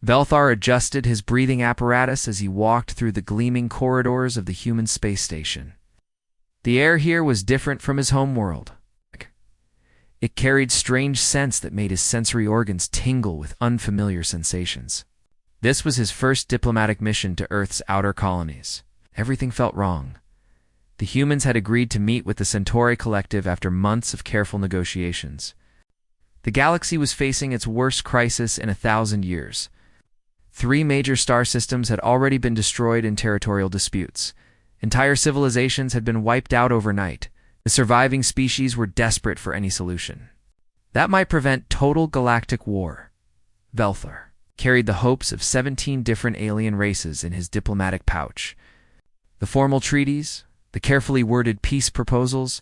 Velthar adjusted his breathing apparatus as he walked through the gleaming corridors of the human space station. The air here was different from his homeworld. It carried strange scents that made his sensory organs tingle with unfamiliar sensations. This was his first diplomatic mission to Earth's outer colonies. Everything felt wrong. The humans had agreed to meet with the Centauri Collective after months of careful negotiations. The galaxy was facing its worst crisis in 1,000 years. 3 major star systems had already been destroyed in territorial disputes. Entire civilizations had been wiped out overnight. The surviving species were desperate for any solution that might prevent total galactic war. Velthar carried the hopes of 17 different alien races in his diplomatic pouch. The formal treaties, the carefully worded peace proposals,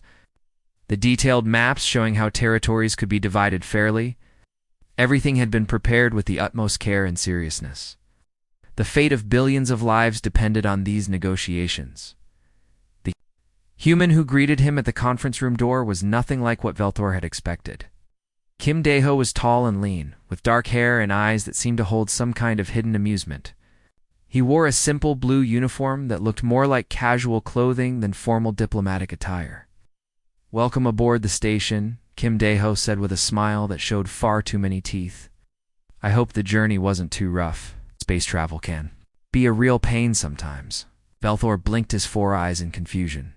the detailed maps showing how territories could be divided fairly, everything had been prepared with the utmost care and seriousness. The fate of billions of lives depended on these negotiations. The human who greeted him at the conference room door was nothing like what Velthar had expected. Kim Dae-ho was tall and lean, with dark hair and eyes that seemed to hold some kind of hidden amusement. He wore a simple blue uniform that looked more like casual clothing than formal diplomatic attire. "Welcome aboard the station," Kim Dae-ho said with a smile that showed far too many teeth. "I hope the journey wasn't too rough. Space travel can be a real pain sometimes." Velthar blinked his 4 eyes in confusion.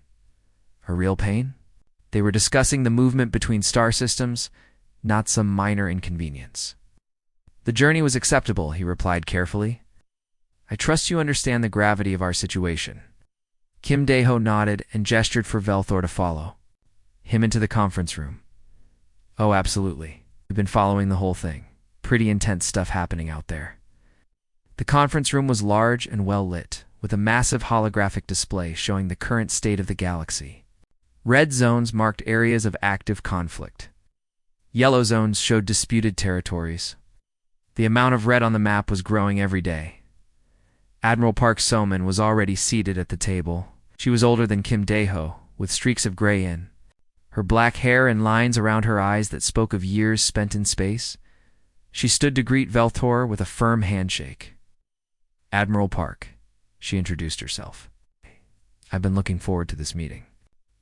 A real pain? They were discussing the movement between star systems, not some minor inconvenience. "The journey was acceptable," he replied carefully. "I trust you understand the gravity of our situation." Kim Dae-ho nodded and gestured for Velthar to follow him into the conference room. "Oh, absolutely. We've been following the whole thing. Pretty intense stuff happening out there." The conference room was large and well lit, with a massive holographic display showing the current state of the galaxy. Red zones marked areas of active conflict. Yellow zones showed disputed territories. The amount of red on the map was growing every day. Admiral Park So-min was already seated at the table. She was older than Kim Dae-ho, with streaks of gray in her black hair and lines around her eyes that spoke of years spent in space. She stood to greet Velthar with a firm handshake. "Admiral Park," she introduced herself. "I've been looking forward to this meeting.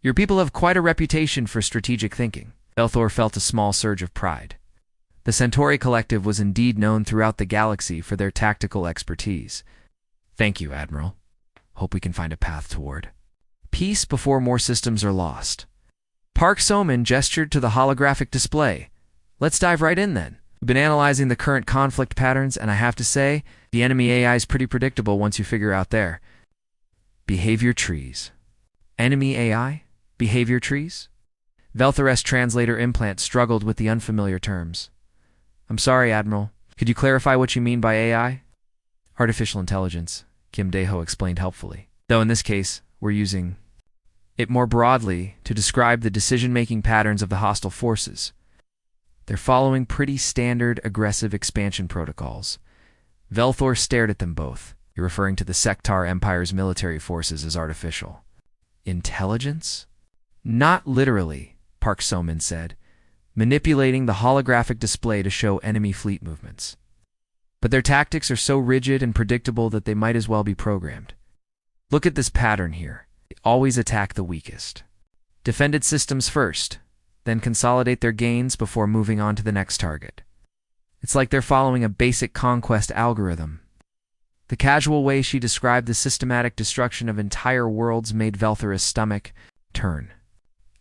Your people have quite a reputation for strategic thinking." Velthar felt a small surge of pride. The Centauri Collective was indeed known throughout the galaxy for their tactical expertise. "Thank you, Admiral. Hope we can find a path toward peace before more systems are lost." Park So-min gestured to the holographic display. "Let's dive right in then. We've been analyzing the current conflict patterns, and I have to say, the enemy AI is pretty predictable once you figure out their behavior trees." Enemy AI? Behavior trees? Velthar's translator implant struggled with the unfamiliar terms. "I'm sorry, Admiral. Could you clarify what you mean by AI?" "Artificial intelligence," Kim Dae-ho explained helpfully. "Though in this case, we're using it more broadly to describe the decision-making patterns of the hostile forces. They're following pretty standard aggressive expansion protocols." Velthar stared at them both. "You're referring to the Sectar Empire's military forces as artificial intelligence?" "Not literally," Park So-min said, manipulating the holographic display to show enemy fleet movements. "But their tactics are so rigid and predictable that they might as well be programmed. Look at this pattern here. They always attack the weakest. Defended systems first, then consolidate their gains before moving on to the next target. It's like they're following a basic conquest algorithm." The casual way she described the systematic destruction of entire worlds made Velthar's stomach turn.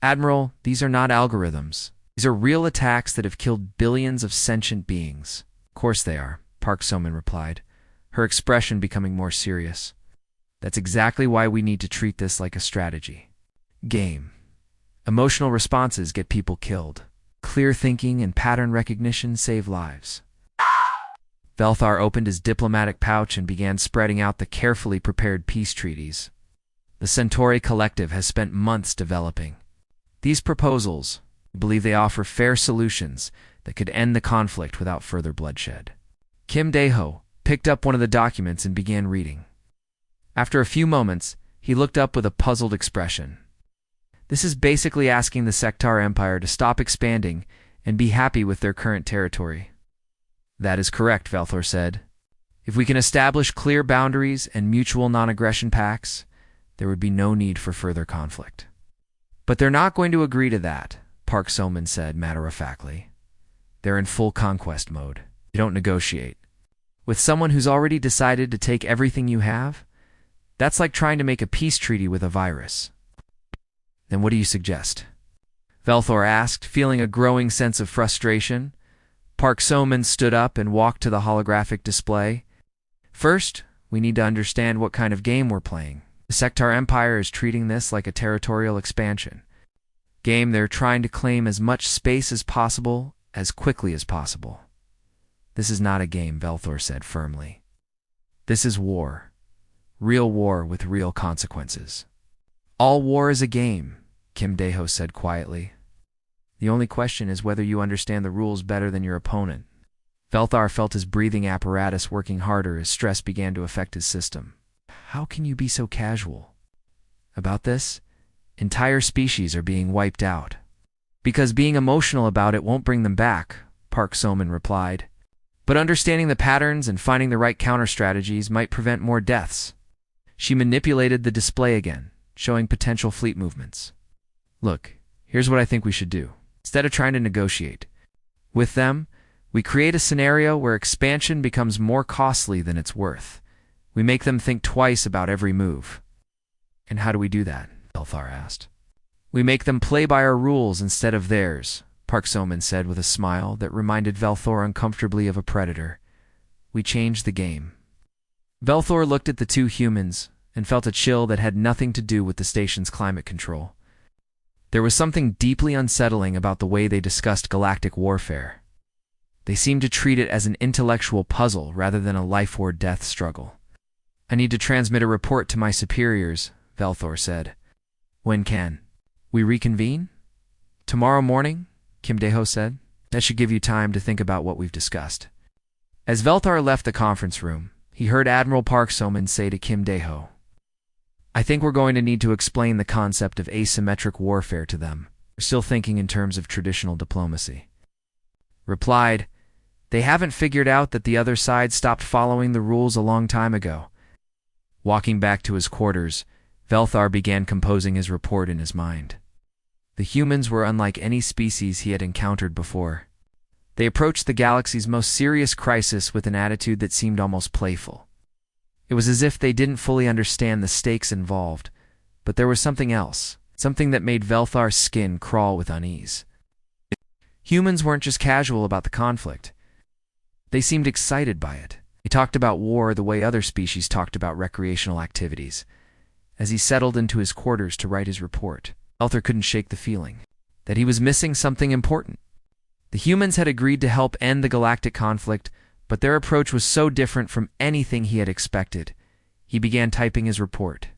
"Admiral, these are not algorithms. These are real attacks that have killed billions of sentient beings." "Of course they are," Park So-min replied, her expression becoming more serious. "That's exactly why we need to treat this like a strategy game. Emotional responses get people killed. Clear thinking and pattern recognition save lives." Velthar opened his diplomatic pouch and began spreading out the carefully prepared peace treaties. The Centauri Collective has spent months developing these proposals. We believe they offer fair solutions that could end the conflict without further bloodshed. Kim Dae-ho picked up one of the documents and began reading. After a few moments, he looked up with a puzzled expression. "This is basically asking the Sectar Empire to stop expanding and be happy with their current territory." "That is correct," Velthar said. If we can establish clear boundaries and mutual non-aggression pacts, there would be no need for further conflict. But they're not going to agree to that, Park So-min said matter-of-factly. They're in full conquest mode. You don't negotiate. With someone who's already decided to take everything you have, that's like trying to make a peace treaty with a virus. Then what do you suggest? Velthor asked, feeling a growing sense of frustration. Park So-min stood up and walked to the holographic display. First, we need to understand what kind of game we're playing. The Sectar Empire is treating this like a territorial expansion. Game they're trying to claim as much space as possible, as quickly as possible. This is not a game, Velthor said firmly. This is war. Real war with real consequences. All war is a game, Kim Dae-ho said quietly. The only question is whether you understand the rules better than your opponent. Velthar felt his breathing apparatus working harder as stress began to affect his system. How can you be so casual about this? Entire species are being wiped out. Because being emotional about it won't bring them back, Park So-min replied. But understanding the patterns and finding the right counter-strategies might prevent more deaths. She manipulated the display again, showing potential fleet movements. Look, here's what I think we should do. Instead of trying to negotiate with them, we create a scenario where expansion becomes more costly than it's worth. We make them think twice about every move. And how do we do that? Velthar asked. We make them play by our rules instead of theirs, Park So-min said with a smile that reminded Velthor uncomfortably of a predator. We change the game. Velthor looked at the two humans and felt a chill that had nothing to do with the station's climate control. There was something deeply unsettling about the way they discussed galactic warfare. They seemed to treat it as an intellectual puzzle rather than a life-or-death struggle. I need to transmit a report to my superiors, Velthor said. When can we reconvene? Tomorrow morning, Kim Dae-ho said. That should give you time to think about what we've discussed. As Velthar left the conference room, he heard Admiral Park So-min say to Kim Dae-ho, I think we're going to need to explain the concept of asymmetric warfare to them. We're still thinking in terms of traditional diplomacy. Replied, they haven't figured out that the other side stopped following the rules a long time ago. Walking back to his quarters, Velthar began composing his report in his mind. The humans were unlike any species he had encountered before. They approached the galaxy's most serious crisis with an attitude that seemed almost playful. It was as if they didn't fully understand the stakes involved, but there was something else, something that made Velthar's skin crawl with unease. Humans weren't just casual about the conflict. They seemed excited by it. He talked about war the way other species talked about recreational activities. As he settled into his quarters to write his report, Velthar couldn't shake the feeling that he was missing something important. The humans had agreed to help end the galactic conflict, but their approach was so different from anything he had expected. He began typing his report,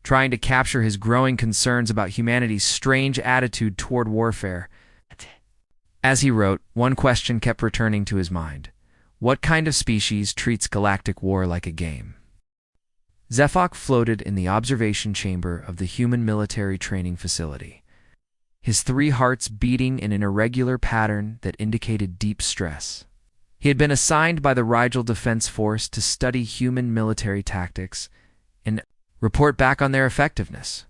trying to capture his growing concerns about humanity's strange attitude toward warfare. As he wrote, one question kept returning to his mind. What kind of species treats galactic war like a game? Zephok floated in the observation chamber of the human military training facility, his 3 hearts beating in an irregular pattern that indicated deep stress. He had been assigned by the Rigel Defense Force to study human military tactics and report back on their effectiveness.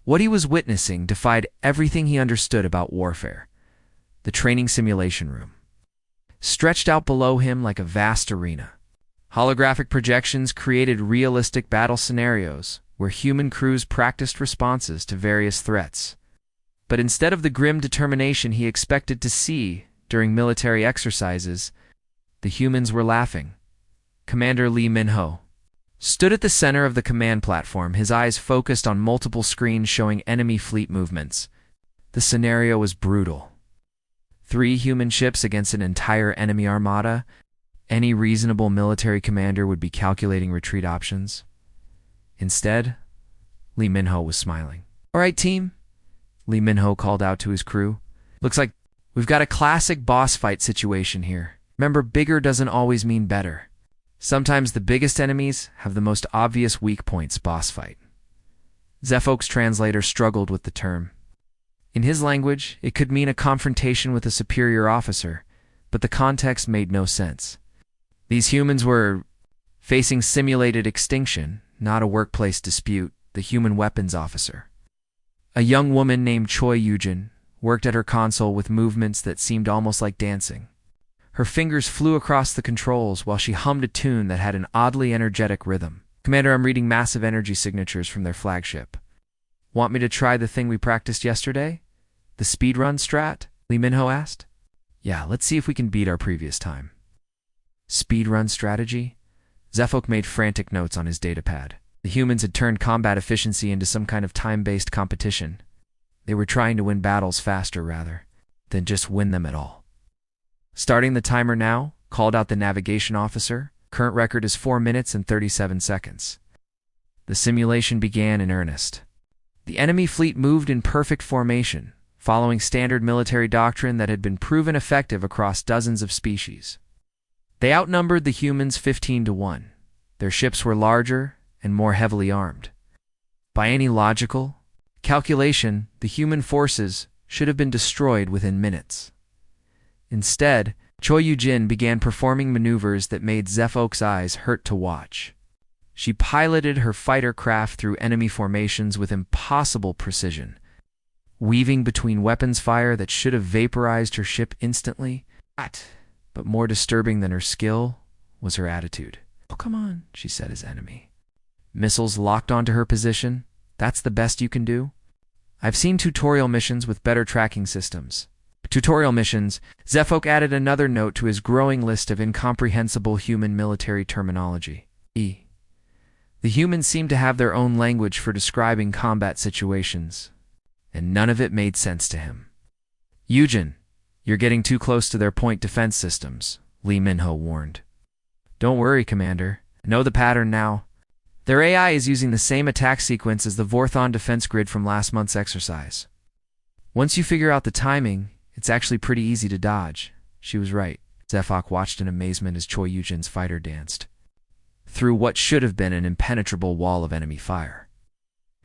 What he was witnessing defied everything he understood about warfare. The training simulation room, stretched out below him like a vast arena. Holographic projections created realistic battle scenarios where human crews practiced responses to various threats. But instead of the grim determination he expected to see during military exercises, the humans were laughing. Commander Lee Min-ho stood at the center of the command platform, his eyes focused on multiple screens showing enemy fleet movements. The scenario was brutal. 3 human ships against an entire enemy armada. Any reasonable military commander would be calculating retreat options. Instead, Lee Min-ho was smiling. All right, team, Lee Min-ho called out to his crew. Looks like we've got a classic boss fight situation here. Remember, bigger doesn't always mean better. Sometimes the biggest enemies have the most obvious weak points. Boss fight. Zephok's translator struggled with the term. In his language, it could mean a confrontation with a superior officer, but the context made no sense. These humans were Facing simulated extinction, not a workplace dispute, the human weapons officer. A young woman named Choi Yujin worked at her console with movements that seemed almost like dancing. Her fingers flew across the controls while she hummed a tune that had an oddly energetic rhythm. Commander, I'm reading massive energy signatures from their flagship. Want me to try the thing we practiced yesterday? The speedrun strat? Lee Minho asked. Yeah, let's see if we can beat our previous time. Speedrun strategy? Zefok made frantic notes on his datapad. The humans had turned combat efficiency into some kind of time-based competition. They were trying to win battles faster, rather than just win them at all. Starting the timer now, called out the navigation officer. Current record is 4 minutes and 37 seconds. The simulation began in earnest. The enemy fleet moved in perfect formation, following standard military doctrine that had been proven effective across dozens of species. They outnumbered the humans 15-1. Their ships were larger and more heavily armed. By any logical calculation, the human forces should have been destroyed within minutes. Instead, Choi Yujin began performing maneuvers that made Zefok's eyes hurt to watch. She piloted her fighter craft through enemy formations with impossible precision, weaving between weapons fire that should have vaporized her ship instantly. But more disturbing than her skill was her attitude. Oh, come on, she said as enemy. Missiles locked onto her position. That's the best you can do? I've seen tutorial missions with better tracking systems. Tutorial missions. Zefok added another note to his growing list of incomprehensible human military terminology. The humans seemed to have their own language for describing combat situations, and none of it made sense to him. Yujin, you're getting too close to their point defense systems, Lee Minho warned. Don't worry, Commander. I know the pattern now. Their AI is using the same attack sequence as the Vorthon defense grid from last month's exercise. Once you figure out the timing, it's actually pretty easy to dodge. She was right. Zefok watched in amazement as Choi Yujin's fighter danced through what should have been an impenetrable wall of enemy fire.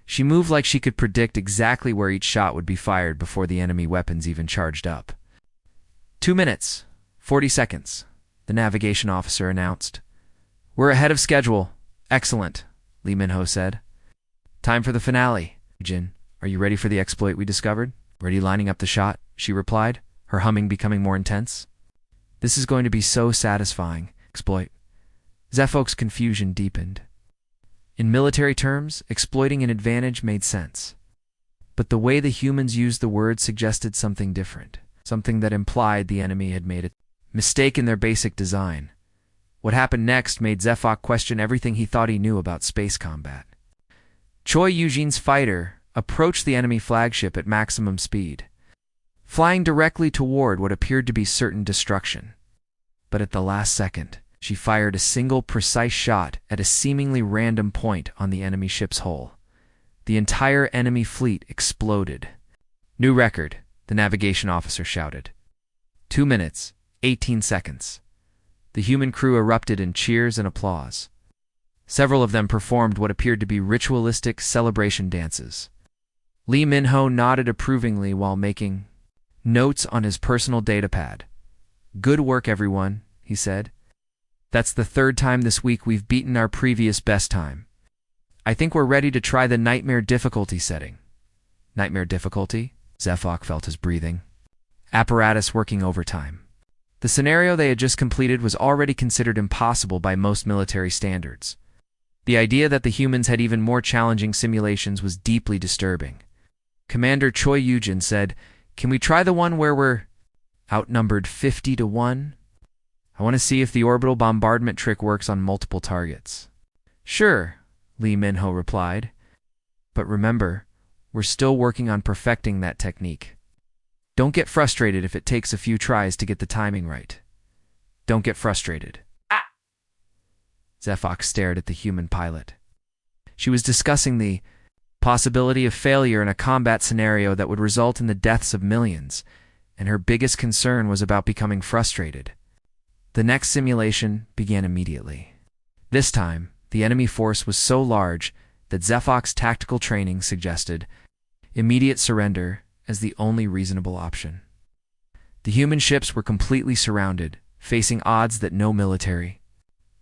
She moved like she could predict exactly where each shot would be fired before the enemy weapons even charged up. 2 minutes, 40 seconds, the navigation officer announced. We're ahead of schedule. Excellent, Lee Minho said. Time for the finale. Jin, are you ready for the exploit we discovered? Ready lining up the shot, she replied, her humming becoming more intense. This is going to be so satisfying. Exploit. Zefok's confusion deepened. In military terms, exploiting an advantage made sense. But the way the humans used the word suggested something different, something that implied the enemy had made a mistake in their basic design. What happened next made Zefok question everything he thought he knew about space combat. Choi Yujin's fighter approached the enemy flagship at maximum speed, flying directly toward what appeared to be certain destruction. But at the last second, she fired a single precise shot at a seemingly random point on the enemy ship's hull. The entire enemy fleet exploded. New record, the navigation officer shouted. 2 minutes, 18 seconds. The human crew erupted in cheers and applause. Several of them performed what appeared to be ritualistic celebration dances. Lee Minho nodded approvingly while making notes on his personal datapad. Good work, everyone, he said. That's the 3rd time this week we've beaten our previous best time. I think we're ready to try the nightmare difficulty setting. Nightmare difficulty? Zefok felt his breathing. Apparatus working overtime. The scenario they had just completed was already considered impossible by most military standards. The idea that the humans had even more challenging simulations was deeply disturbing. Commander Choi Yujin said, "Can we try the one where we're outnumbered 50-1? I want to see if the orbital bombardment trick works on multiple targets." Sure, Lee Minho replied. But remember, we're still working on perfecting that technique. Don't get frustrated if it takes a few tries to get the timing right. Don't get frustrated. Zefok stared at the human pilot. She was discussing the possibility of failure in a combat scenario that would result in the deaths of millions, and her biggest concern was about becoming frustrated. The next simulation began immediately. This time, the enemy force was so large that Zefok's tactical training suggested immediate surrender as the only reasonable option. The human ships were completely surrounded, facing odds that no military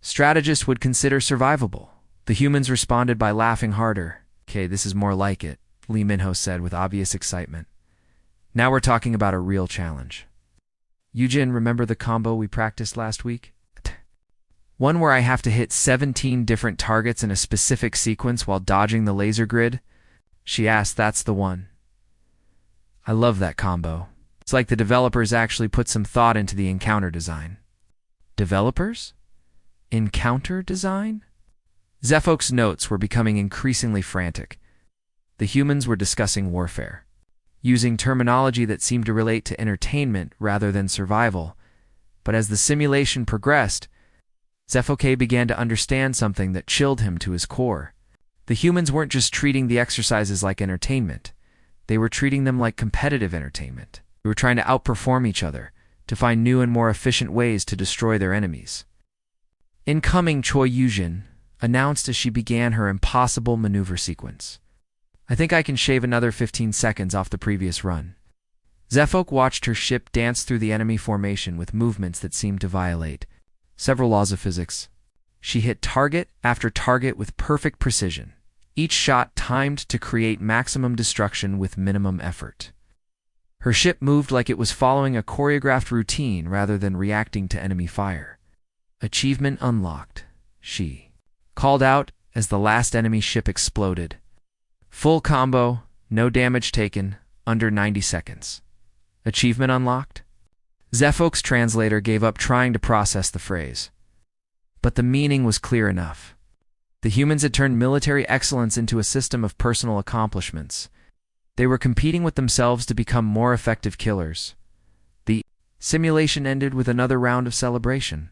strategists would consider survivable. The humans responded by laughing harder. Okay, this is more like it, Lee Minho said with obvious excitement. Now we're talking about a real challenge. Yujin, remember the combo we practiced last week? One where I have to hit 17 different targets in a specific sequence while dodging the laser grid? She asked. That's the one. I love that combo. It's like the developers actually put some thought into the encounter design. Developers? Encounter design? Zefok's notes were becoming increasingly frantic. The humans were discussing warfare, using terminology that seemed to relate to entertainment rather than survival. But as the simulation progressed, Zefok began to understand something that chilled him to his core. The humans weren't just treating the exercises like entertainment. They were treating them like competitive entertainment. They were trying to outperform each other, to find new and more efficient ways to destroy their enemies. Incoming, Choi Yujin announced as she began her impossible maneuver sequence. I think I can shave another 15 seconds off the previous run. Zefok watched her ship dance through the enemy formation with movements that seemed to violate several laws of physics. She hit target after target with perfect precision, each shot timed to create maximum destruction with minimum effort. Her ship moved like it was following a choreographed routine rather than reacting to enemy fire. Achievement unlocked, she called out as the last enemy ship exploded. Full combo, no damage taken, under 90 seconds. Achievement unlocked? Zefok's translator gave up trying to process the phrase. But the meaning was clear enough. The humans had turned military excellence into a system of personal accomplishments. They were competing with themselves to become more effective killers. The simulation ended with another round of celebration.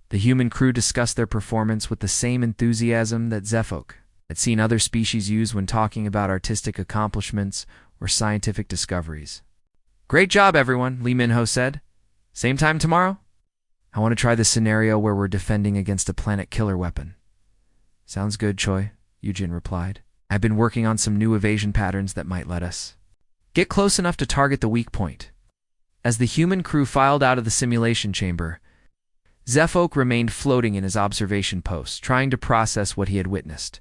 The human crew discussed their performance with the same enthusiasm that Zefok had seen other species use when talking about artistic accomplishments or scientific discoveries. Great job, everyone, Lee Minho said. Same time tomorrow? I want to try the scenario where we're defending against a planet killer weapon. Sounds good, Choi, Yujin replied. I've been working on some new evasion patterns that might let us get close enough to target the weak point. As the human crew filed out of the simulation chamber, Zefok remained floating in his observation post, trying to process what he had witnessed.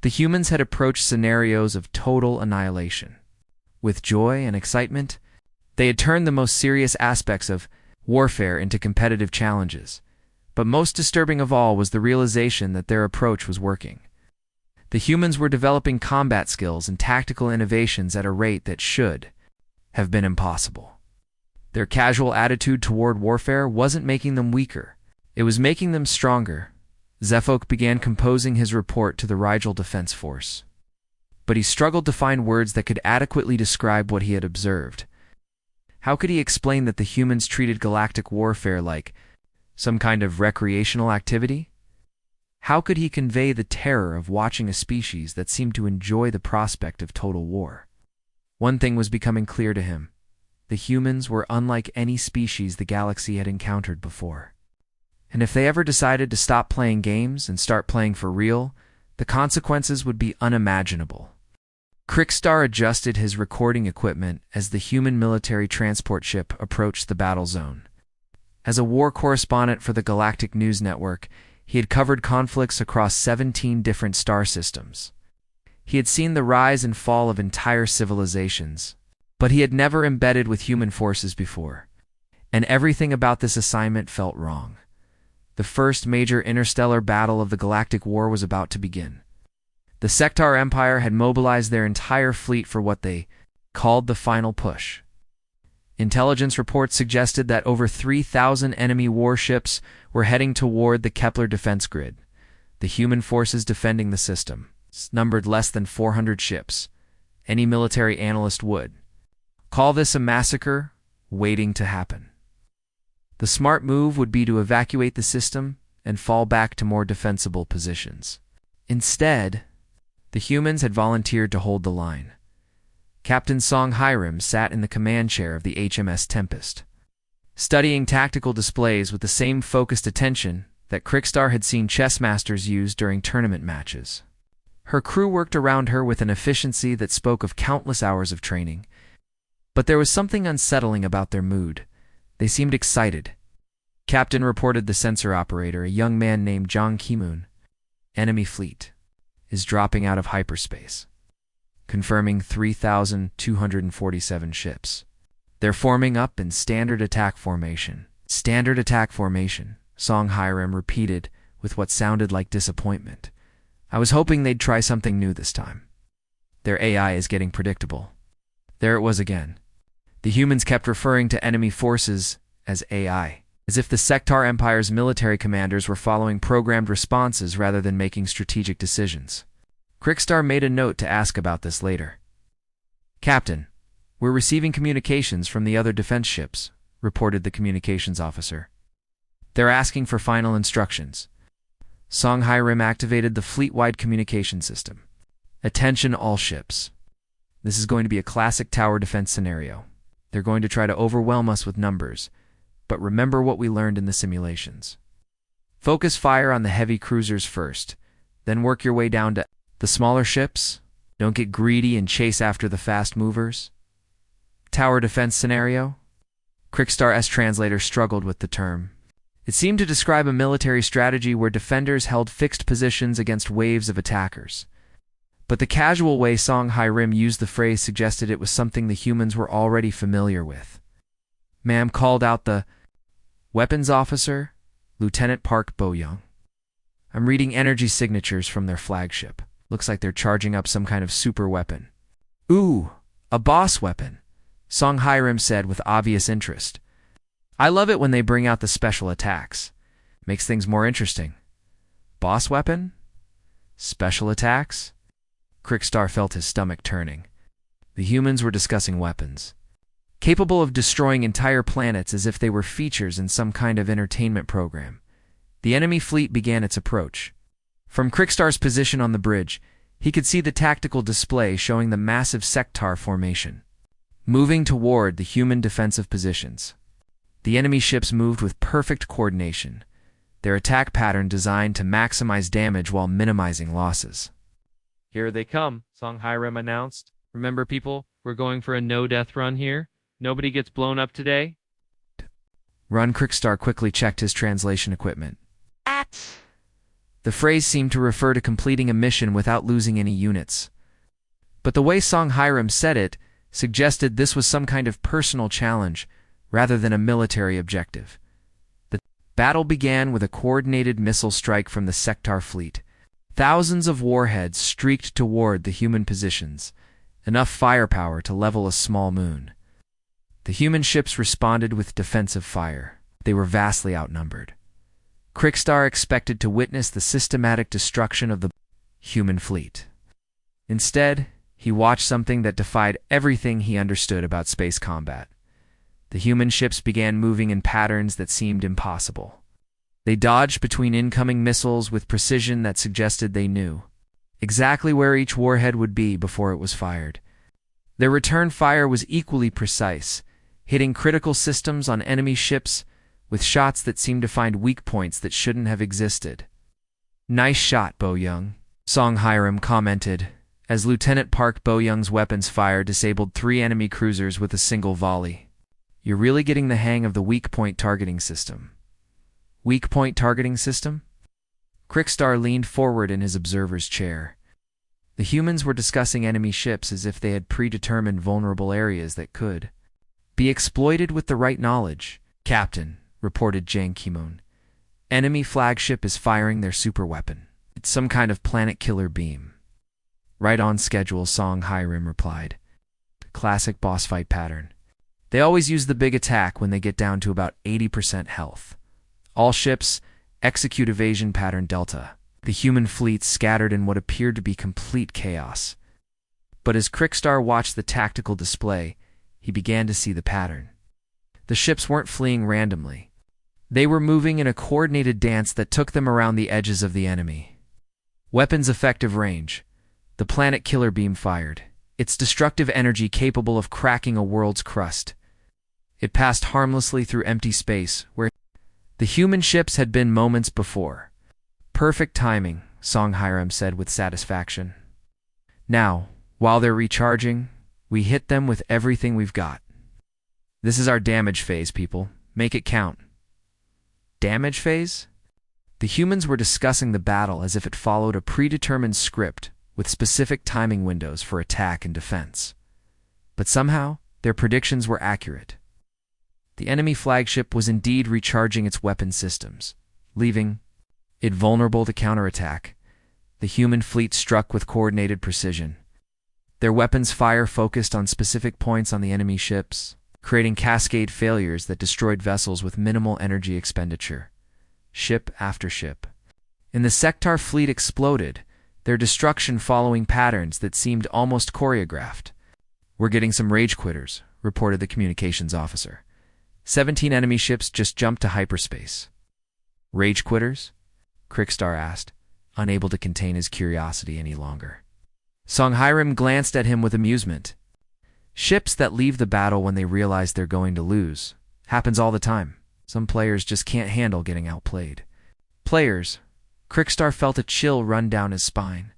The humans had approached scenarios of total annihilation. With joy and excitement, they had turned the most serious aspects of warfare into competitive challenges. But most disturbing of all was the realization that their approach was working. The humans were developing combat skills and tactical innovations at a rate that should have been impossible. Their casual attitude toward warfare wasn't making them weaker. It was making them stronger. Zefok began composing his report to the Rigel Defense Force. But he struggled to find words that could adequately describe what he had observed. How could he explain that the humans treated galactic warfare like some kind of recreational activity? How could he convey the terror of watching a species that seemed to enjoy the prospect of total war? One thing was becoming clear to him. The humans were unlike any species the galaxy had encountered before. And if they ever decided to stop playing games and start playing for real, the consequences would be unimaginable. Crickstar adjusted his recording equipment as the human military transport ship approached the battle zone. As a war correspondent for the Galactic News Network, he had covered conflicts across 17 different star systems. He had seen the rise and fall of entire civilizations, but he had never embedded with human forces before. And everything about this assignment felt wrong. The first major interstellar battle of the Galactic War was about to begin. The Sectar Empire had mobilized their entire fleet for what they called the final push. Intelligence reports suggested that over 3,000 enemy warships were heading toward the Kepler defense grid. The human forces defending the system numbered less than 400 ships. Any military analyst would call this a massacre waiting to happen. The smart move would be to evacuate the system and fall back to more defensible positions. Instead, the humans had volunteered to hold the line. Captain Song Hiram sat in the command chair of the HMS Tempest, studying tactical displays with the same focused attention that Crickstar had seen chess masters use during tournament matches. Her crew worked around her with an efficiency that spoke of countless hours of training. But there was something unsettling about their mood. They seemed excited, Captain reported the sensor operator, a young man named Jang Ki-moon. Enemy fleet is dropping out of hyperspace, confirming 3,247 ships. They're forming up in standard attack formation. Standard attack formation, Song Hiram repeated with what sounded like disappointment. I was hoping they'd try something new this time. Their AI is getting predictable. There it was again. The humans kept referring to enemy forces as AI, as if the Sectar Empire's military commanders were following programmed responses rather than making strategic decisions. Crickstar made a note to ask about this later. Captain, we're receiving communications from the other defense ships, reported the communications officer. They're asking for final instructions. Song Hiram activated the fleet-wide communication system. Attention all ships. This is going to be a classic tower defense scenario. They're going to try to overwhelm us with numbers, but remember what we learned in the simulations. Focus fire on the heavy cruisers first, then work your way down to the smaller ships. Don't get greedy and chase after the fast movers. Tower defense scenario? Crickstar's translator struggled with the term. It seemed to describe a military strategy where defenders held fixed positions against waves of attackers. But the casual way Song Hiram used the phrase suggested it was something the humans were already familiar with. Ma'am called out the weapons officer, Lieutenant Park Bo-young. I'm reading energy signatures from their flagship. Looks like they're charging up some kind of super weapon. Ooh, a boss weapon, Song Hiram said with obvious interest. I love it when they bring out the special attacks. Makes things more interesting. Boss weapon? Special attacks? Crickstar felt his stomach turning. The humans were discussing weapons, capable of destroying entire planets as if they were features in some kind of entertainment program. The enemy fleet began its approach. From Crickstar's position on the bridge, he could see the tactical display showing the massive sectar formation, moving toward the human defensive positions. The enemy ships moved with perfect coordination, their attack pattern designed to maximize damage while minimizing losses. Here they come, Song Hiram announced. Remember, people, we're going for a no-death run here. Nobody gets blown up today. Run. Crickstar quickly checked his translation equipment. The phrase seemed to refer to completing a mission without losing any units. But the way Song Hiram said it suggested this was some kind of personal challenge rather than a military objective. The battle began with a coordinated missile strike from the Sectar fleet. Thousands of warheads streaked toward the human positions, enough firepower to level a small moon. The human ships responded with defensive fire. They were vastly outnumbered. Crickstar expected to witness the systematic destruction of the human fleet. Instead, he watched something that defied everything he understood about space combat. The human ships began moving in patterns that seemed impossible. They dodged between incoming missiles with precision that suggested they knew exactly where each warhead would be before it was fired. Their return fire was equally precise, hitting critical systems on enemy ships with shots that seemed to find weak points that shouldn't have existed. Nice shot, Bo-young, Song Hiram commented, as Lieutenant Park Bo-young's weapons fire disabled 3 enemy cruisers with a single volley. You're really getting the hang of the weak point targeting system. Weak point targeting system? Crickstar leaned forward in his observer's chair. The humans were discussing enemy ships as if they had predetermined vulnerable areas that could be exploited with the right knowledge. Captain, reported Jang Ki-moon. Enemy flagship is firing their superweapon. It's some kind of planet killer beam. Right on schedule, Song Hiram replied. Classic boss fight pattern. They always use the big attack when they get down to about 80% health. All ships execute evasion pattern Delta. The human fleet scattered in what appeared to be complete chaos. But as Crickstar watched the tactical display, he began to see the pattern. The ships weren't fleeing randomly. They were moving in a coordinated dance that took them around the edges of the enemy. Weapons effective range. The planet killer beam fired, its destructive energy capable of cracking a world's crust. It passed harmlessly through empty space, where the human ships had been moments before. Perfect timing, Song Hiram said with satisfaction. Now, while they're recharging, we hit them with everything we've got. This is our damage phase, people. Make it count. Damage phase? The humans were discussing the battle as if it followed a predetermined script with specific timing windows for attack and defense. But somehow, their predictions were accurate. The enemy flagship was indeed recharging its weapon systems, leaving it vulnerable to counterattack. The human fleet struck with coordinated precision. Their weapons fire focused on specific points on the enemy ships, creating cascade failures that destroyed vessels with minimal energy expenditure, ship after ship. And the Sectar fleet exploded, their destruction following patterns that seemed almost choreographed. "We're getting some rage quitters," reported the communications officer. 17 enemy ships just jumped to hyperspace. "Rage quitters?" Krikstar asked, unable to contain his curiosity any longer. Songhairim glanced at him with amusement. "Ships that leave the battle when they realize they're going to lose. Happens all the time. Some players just can't handle getting outplayed." Players? Krikstar felt a chill run down his spine.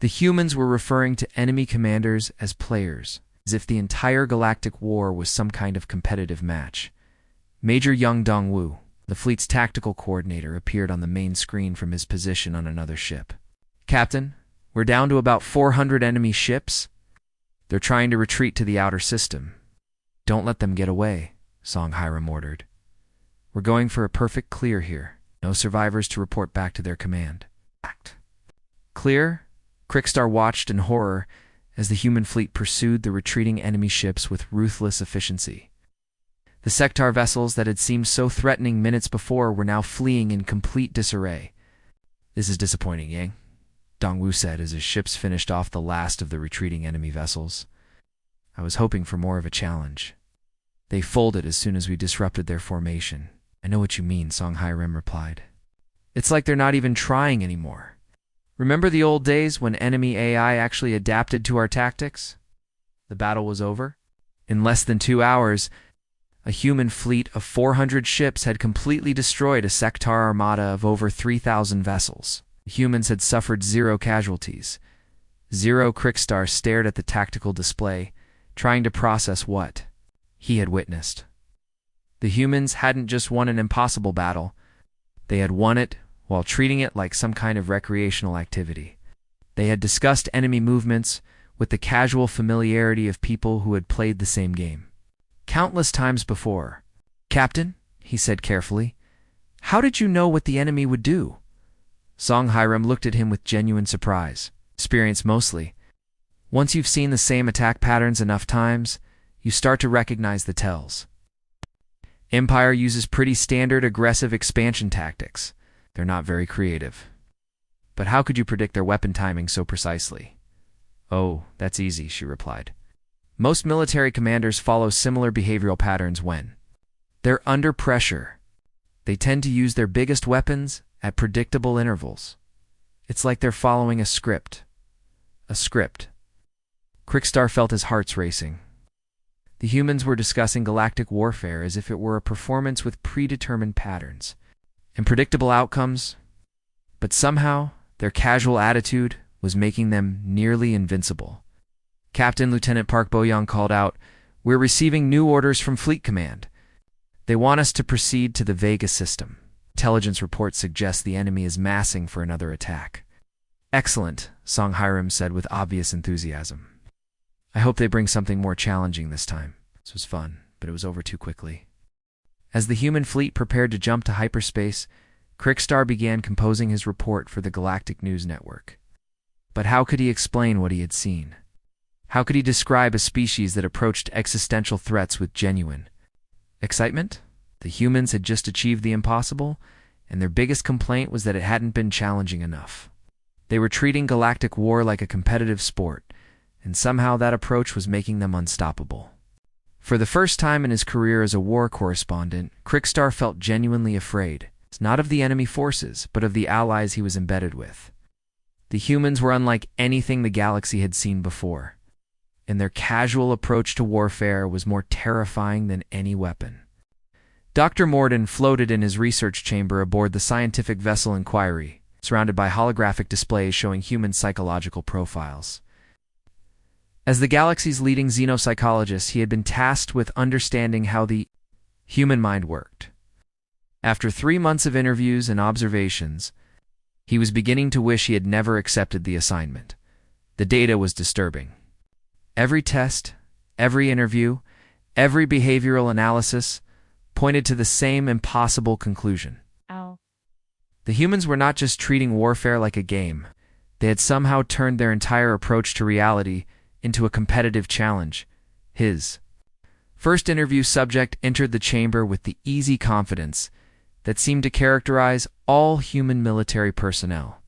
The humans were referring to enemy commanders as players, as if the entire galactic war was some kind of competitive match. Major Young Dongwu, the fleet's tactical coordinator, appeared on the main screen from his position on another ship. "Captain, we're down to about 400 enemy ships. They're trying to retreat to the outer system. Don't let them get away," Songhairim ordered. "We're going for a perfect clear here. No survivors to report back to their command." Act. Clear? Krikstar watched in horror as the human fleet pursued the retreating enemy ships with ruthless efficiency. The Sectar vessels that had seemed so threatening minutes before were now fleeing in complete disarray. "This is disappointing, Yang," Dongwu said as his ships finished off the last of the retreating enemy vessels. "I was hoping for more of a challenge." "They folded as soon as we disrupted their formation." "I know what you mean," Songhairim replied. "It's like they're not even trying anymore. Remember the old days when enemy AI actually adapted to our tactics? The battle was over. In less than 2 hours, a human fleet of 400 ships had completely destroyed a Sectar armada of over 3,000 vessels. The humans had suffered 0 casualties. Zero. Krikstar stared at the tactical display, trying to process what he had witnessed. The humans hadn't just won an impossible battle. They had won it while treating it like some kind of recreational activity. They had discussed enemy movements with the casual familiarity of people who had played the same game countless times before. "Captain," he said carefully, "how did you know what the enemy would do?" Songhairim looked at him with genuine surprise. "Experience mostly. Once you've seen the same attack patterns enough times, you start to recognize the tells. Empire uses pretty standard aggressive expansion tactics. They're not very creative. But how could you predict their weapon timing so precisely?" "Oh, that's easy," she replied. "Most military commanders follow similar behavioral patterns when they're under pressure. They tend to use their biggest weapons at predictable intervals. It's like they're following a script." A script. Krikstar felt his hearts racing. The humans were discussing galactic warfare as if it were a performance with predetermined patterns and predictable outcomes, but somehow their casual attitude was making them nearly invincible. Captain Lieutenant Park Boyoung called out, "We're receiving new orders from Fleet Command. They want us to proceed to the Vega system. Intelligence reports suggest the enemy is massing for another attack." "Excellent," Songhairim said with obvious enthusiasm. "I hope they bring something more challenging this time." This was fun, but it was over too quickly. As the human fleet prepared to jump to hyperspace, Krikstar began composing his report for the Galactic News Network. But how could he explain what he had seen? How could he describe a species that approached existential threats with genuine excitement? The humans had just achieved the impossible, and their biggest complaint was that it hadn't been challenging enough. They were treating galactic war like a competitive sport, and somehow that approach was making them unstoppable. For the first time in his career as a war correspondent, Krikstar felt genuinely afraid, not of the enemy forces, but of the allies he was embedded with. The humans were unlike anything the galaxy had seen before, and their casual approach to warfare was more terrifying than any weapon. Dr. Morden floated in his research chamber aboard the scientific vessel Inquiry, surrounded by holographic displays showing human psychological profiles. As the galaxy's leading xenopsychologist, he had been tasked with understanding how the human mind worked. After 3 months of interviews and observations, he was beginning to wish he had never accepted the assignment. The data was disturbing. Every test, every interview, every behavioral analysis pointed to the same impossible conclusion. Ow. The humans were not just treating warfare like a game. They had somehow turned their entire approach to reality into a competitive challenge. His first interview subject entered the chamber with the easy confidence that seemed to characterize all human military personnel.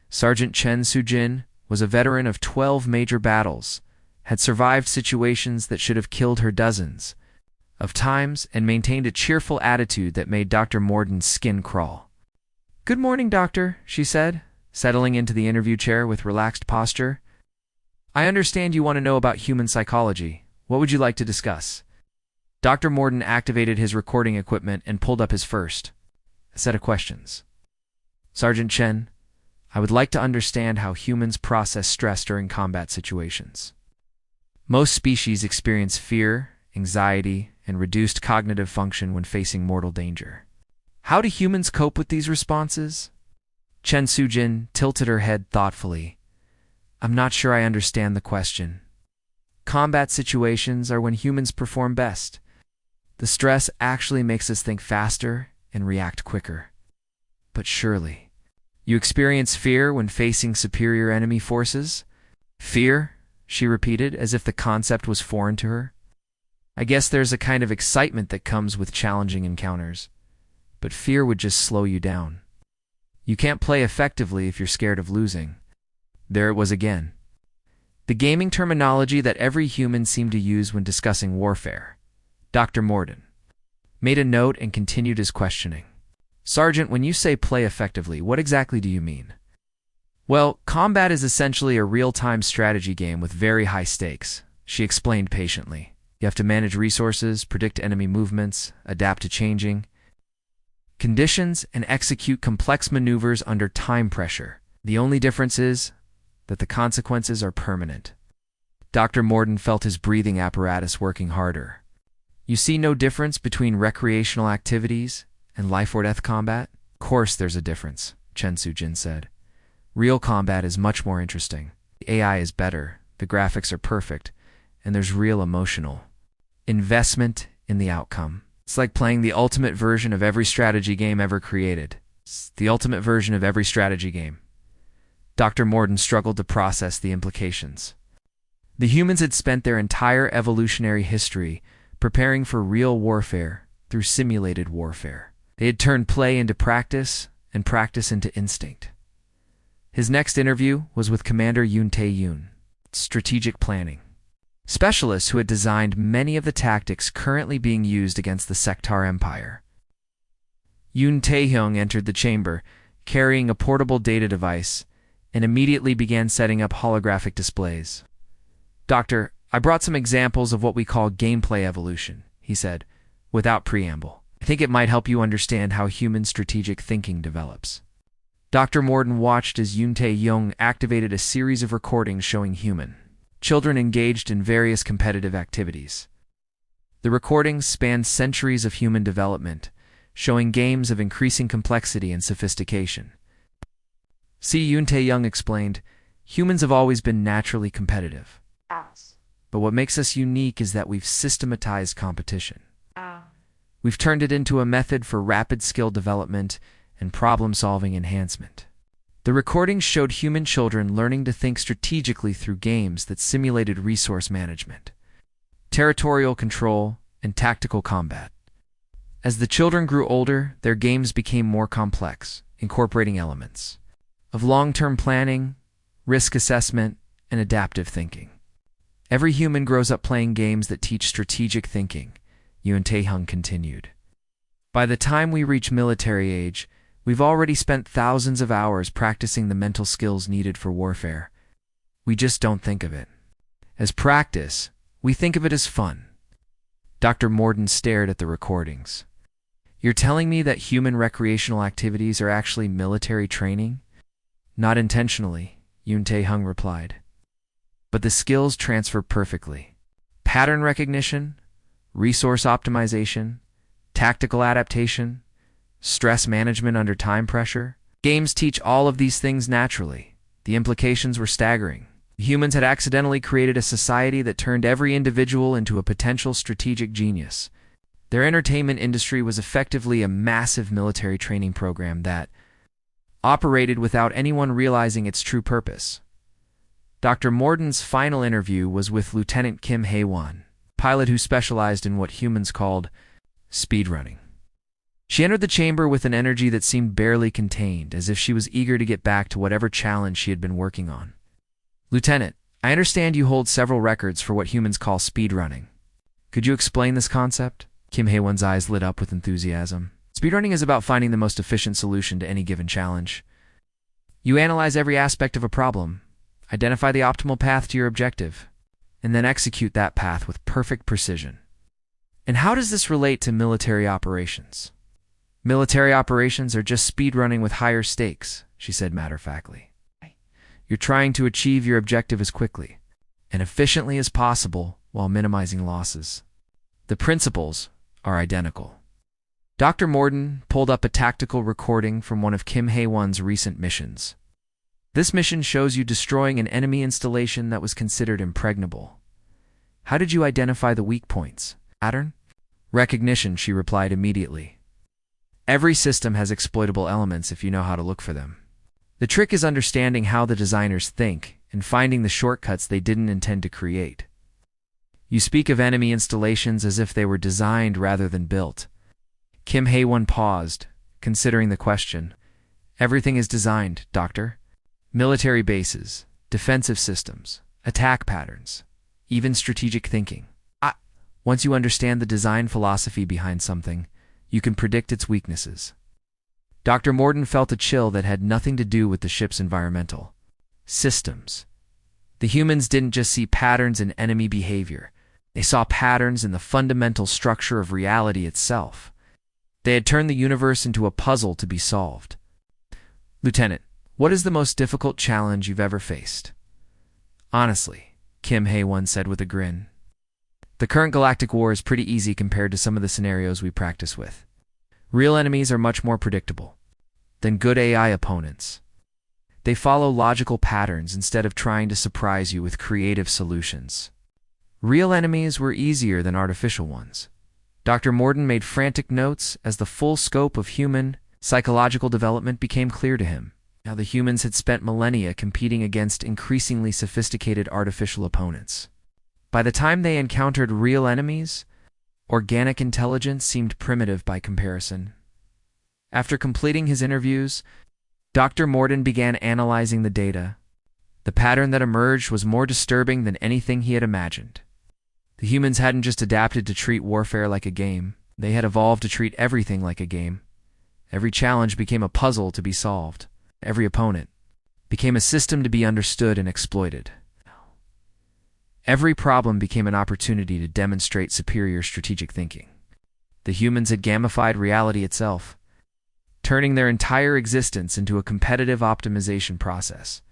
Sergeant Chen Sujin was a veteran of 12 major battles, had survived situations that should have killed her dozens of times, and maintained a cheerful attitude that made Dr. Morden's skin crawl. "Good morning, doctor," she said, settling into the interview chair with relaxed posture. "I understand you want to know about human psychology. What would you like to discuss?" Dr. Morden activated his recording equipment and pulled up his first set of questions. "Sergeant Chen, I would like to understand how humans process stress during combat situations. Most species experience fear, anxiety, and reduced cognitive function when facing mortal danger. How do humans cope with these responses?" Chen Sujin tilted her head thoughtfully. "I'm not sure I understand the question. Combat situations are when humans perform best. The stress actually makes us think faster and react quicker. But surely, you experience fear when facing superior enemy forces?" "Fear?" she repeated, as if the concept was foreign to her. "I guess there's a kind of excitement that comes with challenging encounters. But fear would just slow you down. You can't play effectively if you're scared of losing." There it was again. The gaming terminology that every human seemed to use when discussing warfare. Dr. Morden made a note and continued his questioning. "Sergeant, when you say play effectively, what exactly do you mean?" "Well, combat is essentially a real-time strategy game with very high stakes," she explained patiently. "You have to manage resources, predict enemy movements, adapt to changing conditions, and execute complex maneuvers under time pressure. The only difference is that the consequences are permanent." Dr. Morden felt his breathing apparatus working harder. "You see no difference between recreational activities and life-or-death combat?" "Of course there's a difference," Chen Sujin said. "Real combat is much more interesting. The AI is better, the graphics are perfect, and there's real emotional investment in the outcome. It's like playing the ultimate version of every strategy game ever created. It's the ultimate version of every strategy game." Dr. Morden struggled to process the implications. The humans had spent their entire evolutionary history preparing for real warfare through simulated warfare. They had turned play into practice and practice into instinct. His next interview was with Commander Yoon Tae-yoon, strategic planning specialist who had designed many of the tactics currently being used against the Sectar Empire. Yoon Tae-hyung entered the chamber, carrying a portable data device, and immediately began setting up holographic displays. "Doctor, I brought some examples of what we call gameplay evolution," he said, without preamble. "I think it might help you understand how human strategic thinking develops." Dr. Morden watched as Yoon Tae-young activated a series of recordings showing human children engaged in various competitive activities. The recordings spanned centuries of human development, showing games of increasing complexity and sophistication. See, Yoon Tae-young explained, "Humans have always been naturally competitive. But what makes us unique is that we've systematized competition. We've turned it into a method for rapid skill development and problem-solving enhancement." The recordings showed human children learning to think strategically through games that simulated resource management, territorial control, and tactical combat. As the children grew older, their games became more complex, incorporating elements of long-term planning, risk assessment, and adaptive thinking. "Every human grows up playing games that teach strategic thinking," Yoon Tae-hyung continued. "By the time we reach military age, we've already spent thousands of hours practicing the mental skills needed for warfare. We just don't think of it as practice, we think of it as fun." Dr. Morden stared at the recordings. "You're telling me that human recreational activities are actually military training?" "Not intentionally," Yoon Tae-hyung replied. "But the skills transfer perfectly. Pattern recognition, resource optimization, tactical adaptation, stress management under time pressure. Games teach all of these things naturally. The implications were staggering. Humans had accidentally created a society that turned every individual into a potential strategic genius. Their entertainment industry was effectively a massive military training program that operated without anyone realizing its true purpose. Dr. Morden's final interview was with Lieutenant Kim Hae-won, pilot who specialized in what humans called speedrunning. She entered the chamber with an energy that seemed barely contained, as if she was eager to get back to whatever challenge she had been working on. Lieutenant, I understand you hold several records for what humans call speedrunning. Could you explain this concept? Kim Hae-won's eyes lit up with enthusiasm. Speedrunning is about finding the most efficient solution to any given challenge. You analyze every aspect of a problem, identify the optimal path to your objective, and then execute that path with perfect precision. And how does this relate to military operations? Military operations are just speedrunning with higher stakes, she said matter-of-factly. You're trying to achieve your objective as quickly and efficiently as possible while minimizing losses. The principles are identical. Dr. Morden pulled up a tactical recording from one of Kim Hae-won's recent missions. This mission shows you destroying an enemy installation that was considered impregnable. How did you identify the weak points? Pattern? Recognition, she replied immediately. Every system has exploitable elements if you know how to look for them. The trick is understanding how the designers think and finding the shortcuts they didn't intend to create. You speak of enemy installations as if they were designed rather than built. Kim Hae-won paused, considering the question. Everything is designed, Doctor. Military bases, defensive systems, attack patterns, even strategic thinking. Once you understand the design philosophy behind something, you can predict its weaknesses. Dr. Morden felt a chill that had nothing to do with the ship's environmental systems. The humans didn't just see patterns in enemy behavior. They saw patterns in the fundamental structure of reality itself. They had turned the universe into a puzzle to be solved. Lieutenant, what is the most difficult challenge you've ever faced? Honestly, Kim Hae-won said with a grin. The current galactic war is pretty easy compared to some of the scenarios we practice with. Real enemies are much more predictable than good AI opponents. They follow logical patterns instead of trying to surprise you with creative solutions. Real enemies were easier than artificial ones. Dr. Morden made frantic notes as the full scope of human psychological development became clear to him. Now the humans had spent millennia competing against increasingly sophisticated artificial opponents. By the time they encountered real enemies, organic intelligence seemed primitive by comparison. After completing his interviews, Dr. Morden began analyzing the data. The pattern that emerged was more disturbing than anything he had imagined. The humans hadn't just adapted to treat warfare like a game, they had evolved to treat everything like a game. Every challenge became a puzzle to be solved. Every opponent became a system to be understood and exploited. Every problem became an opportunity to demonstrate superior strategic thinking. The humans had gamified reality itself, turning their entire existence into a competitive optimization process.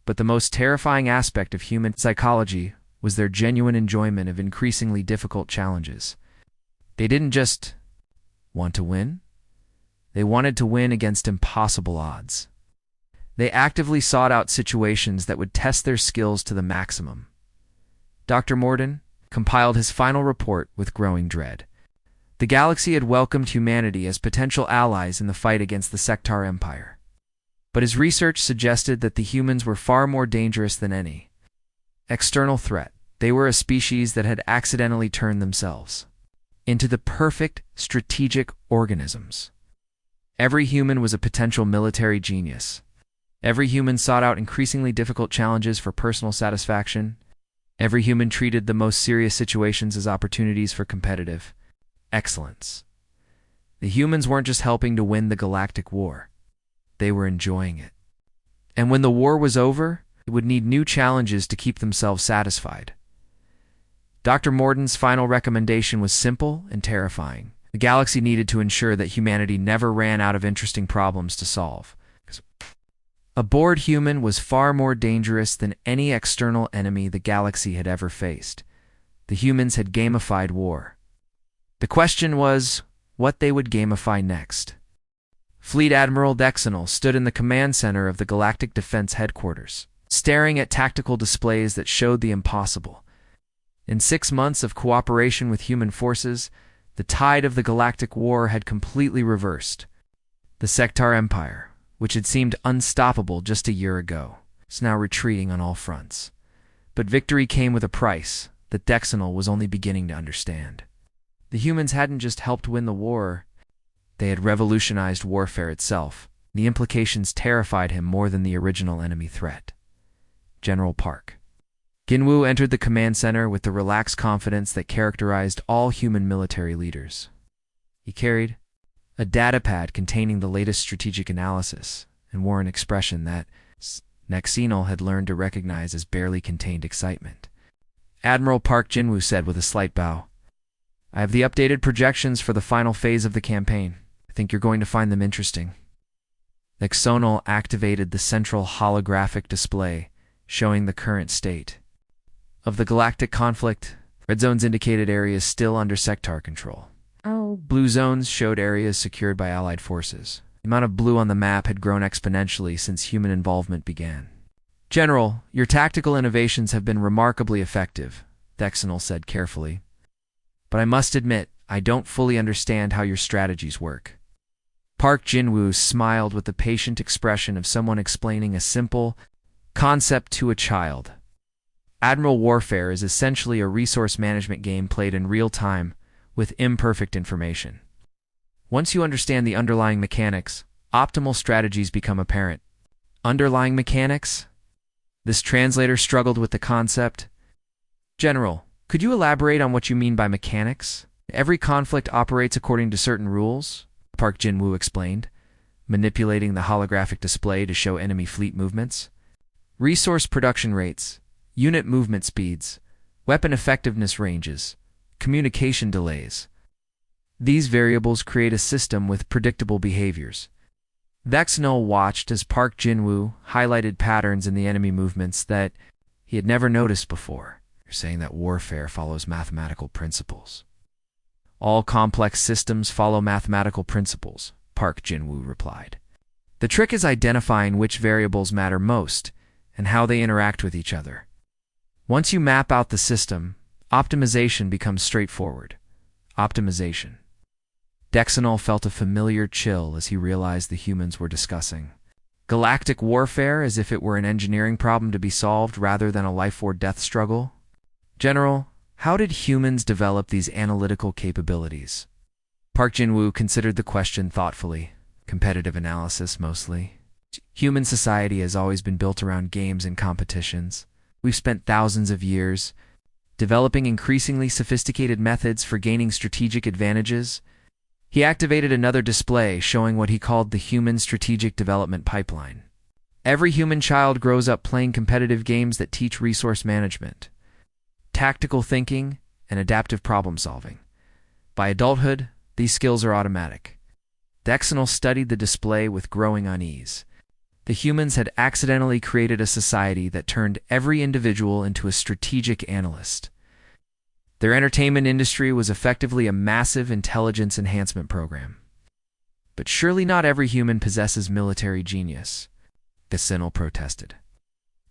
But the most terrifying aspect of human psychology was their genuine enjoyment of increasingly difficult challenges. They didn't just want to win. They wanted to win against impossible odds. They actively sought out situations that would test their skills to the maximum. Dr. Morden compiled his final report with growing dread. The galaxy had welcomed humanity as potential allies in the fight against the Sectar Empire. But his research suggested that the humans were far more dangerous than any external threat. They were a species that had accidentally turned themselves into the perfect strategic organisms. Every human was a potential military genius. Every human sought out increasingly difficult challenges for personal satisfaction. Every human treated the most serious situations as opportunities for competitive excellence. The humans weren't just helping to win the galactic war. They were enjoying it. And when the war was over, they would need new challenges to keep themselves satisfied. Dr. Morden's final recommendation was simple and terrifying. The galaxy needed to ensure that humanity never ran out of interesting problems to solve. A bored human was far more dangerous than any external enemy the galaxy had ever faced. The humans had gamified war. The question was what they would gamify next. Fleet Admiral Dexonal stood in the command center of the Galactic Defense Headquarters, staring at tactical displays that showed the impossible. In 6 months of cooperation with human forces, the tide of the Galactic War had completely reversed. The Sectar Empire, which had seemed unstoppable just a year ago, is now retreating on all fronts. But victory came with a price that Dexonal was only beginning to understand. The humans hadn't just helped win the war, they had revolutionized warfare itself. The implications terrified him more than the original enemy threat. General Park Jinwoo entered the command center with the relaxed confidence that characterized all human military leaders. He carried a datapad containing the latest strategic analysis and wore an expression that Nexenal had learned to recognize as barely contained excitement. Admiral Park Jinwoo said with a slight bow, "I have the updated projections for the final phase of the campaign. I think you're going to find them interesting." Nexenal activated the central holographic display, showing the current state of the galactic conflict. Red zones indicated areas still under Sectar control. Blue zones showed areas secured by Allied forces. The amount of blue on the map had grown exponentially since human involvement began. "General, your tactical innovations have been remarkably effective," Dexonal said carefully. "But I must admit, I don't fully understand how your strategies work." Park Jinwoo smiled with the patient expression of someone explaining a simple concept to a child. Admiral Warfare is essentially a resource management game played in real time with imperfect information. Once you understand the underlying mechanics, optimal strategies become apparent. Underlying mechanics? This translator struggled with the concept. "General, could you elaborate on what you mean by mechanics?" "Every conflict operates according to certain rules," Park Jinwoo explained, manipulating the holographic display to show enemy fleet movements. "Resource production rates, unit movement speeds, weapon effectiveness ranges, communication delays. These variables create a system with predictable behaviors." Dexonal watched as Park Jinwoo highlighted patterns in the enemy movements that he had never noticed before. "You're saying that warfare follows mathematical principles." "All complex systems follow mathematical principles," Park Jinwoo replied. "The trick is identifying which variables matter most and how they interact with each other. Once you map out the system, optimization becomes straightforward." Optimization. Dexonal felt a familiar chill as he realized the humans were discussing galactic warfare as if it were an engineering problem to be solved rather than a life-or-death struggle. "General, how did humans develop these analytical capabilities?" Park Jinwoo considered the question thoughtfully. "Competitive analysis, mostly. Human society has always been built around games and competitions. We've spent thousands of years developing increasingly sophisticated methods for gaining strategic advantages." He activated another display showing what he called the Human Strategic Development Pipeline. "Every human child grows up playing competitive games that teach resource management, tactical thinking, and adaptive problem solving. By adulthood, these skills are automatic." Dexonal studied the display with growing unease. The humans had accidentally created a society that turned every individual into a strategic analyst. Their entertainment industry was effectively a massive intelligence enhancement program. "But surely not every human possesses military genius," Dexonal protested.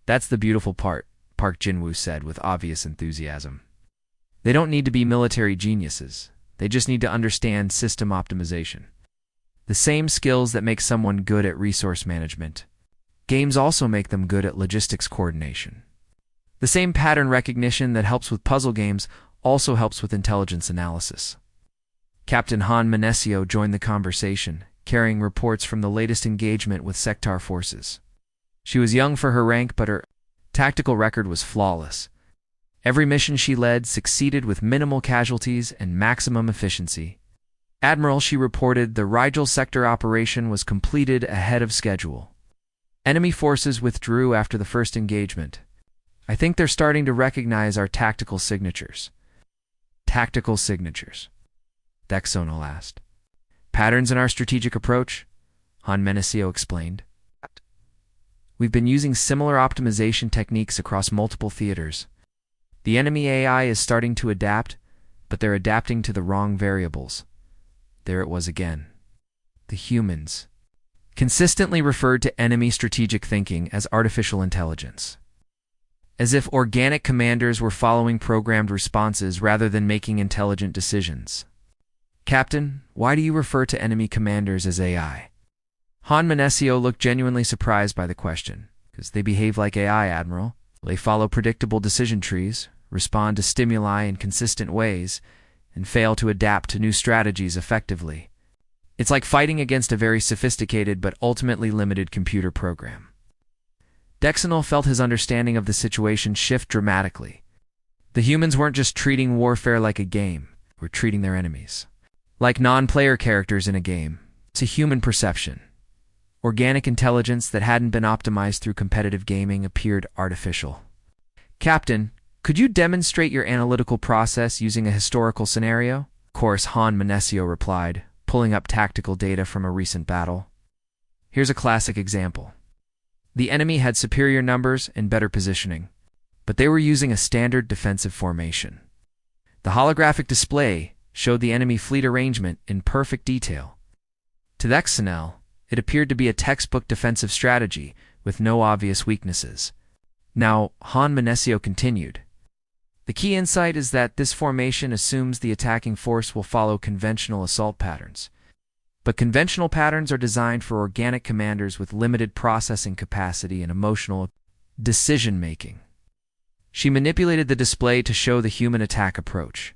"That's the beautiful part," Park Jinwoo said with obvious enthusiasm. "They don't need to be military geniuses. They just need to understand system optimization. The same skills that make someone good at resource management. Games also make them good at logistics coordination. The same pattern recognition that helps with puzzle games also helps with intelligence analysis." Captain Han Menesio joined the conversation, carrying reports from the latest engagement with Sectar forces. She was young for her rank, but her tactical record was flawless. Every mission she led succeeded with minimal casualties and maximum efficiency. "Admiral," she reported, "the Rigel sector operation was completed ahead of schedule. Enemy forces withdrew after the first engagement. I think they're starting to recognize our tactical signatures." "Tactical signatures?" Dexonal asked. "Patterns in our strategic approach," Han Menesio explained. "We've been using similar optimization techniques across multiple theaters. The enemy AI is starting to adapt, but they're adapting to the wrong variables." There it was again. The humans, consistently referred to enemy strategic thinking as artificial intelligence, as if organic commanders were following programmed responses rather than making intelligent decisions. Captain, why do you refer to enemy commanders as AI? Han Menesio looked genuinely surprised by the question. Because they behave like AI, Admiral. They follow predictable decision trees, respond to stimuli in consistent ways, and fail to adapt to new strategies effectively. It's like fighting against a very sophisticated but ultimately limited computer program. Dexenol felt his understanding of the situation shift dramatically. The humans weren't just treating warfare like a game, they were treating their enemies like non-player characters in a game. It's a human perception. Organic intelligence that hadn't been optimized through competitive gaming appeared artificial. Captain, could you demonstrate your analytical process using a historical scenario? Of course, Han Menesio replied, pulling up tactical data from a recent battle. Here's a classic example. The enemy had superior numbers and better positioning, but they were using a standard defensive formation. The holographic display showed the enemy fleet arrangement in perfect detail. To Dexenol, it appeared to be a textbook defensive strategy with no obvious weaknesses. Now, Han Menesio continued. The key insight is that this formation assumes the attacking force will follow conventional assault patterns. But conventional patterns are designed for organic commanders with limited processing capacity and emotional decision-making. She manipulated the display to show the human attack approach.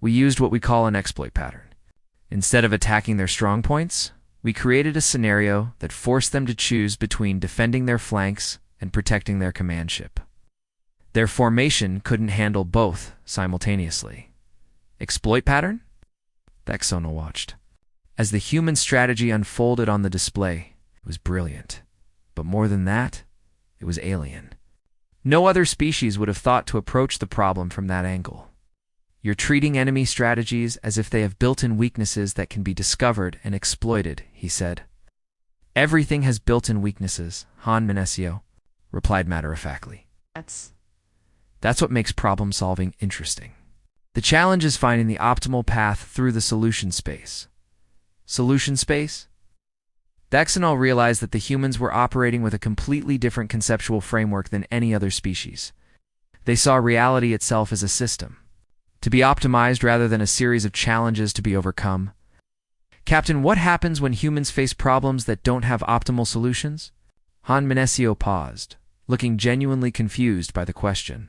We used what we call an exploit pattern. Instead of attacking their strong points, we created a scenario that forced them to choose between defending their flanks and protecting their command ship. Their formation couldn't handle both simultaneously. Exploit pattern? Dexenol watched. As the human strategy unfolded on the display, it was brilliant. But more than that, it was alien. No other species would have thought to approach the problem from that angle. You're treating enemy strategies as if they have built-in weaknesses that can be discovered and exploited, he said. Everything has built-in weaknesses, Han Menesio replied matter-of-factly. That's what makes problem-solving interesting. The challenge is finding the optimal path through the solution space. Solution space? Dexenol realized that the humans were operating with a completely different conceptual framework than any other species. They saw reality itself as a system, to be optimized rather than a series of challenges to be overcome. Captain, what happens when humans face problems that don't have optimal solutions? Han Menesio paused, looking genuinely confused by the question.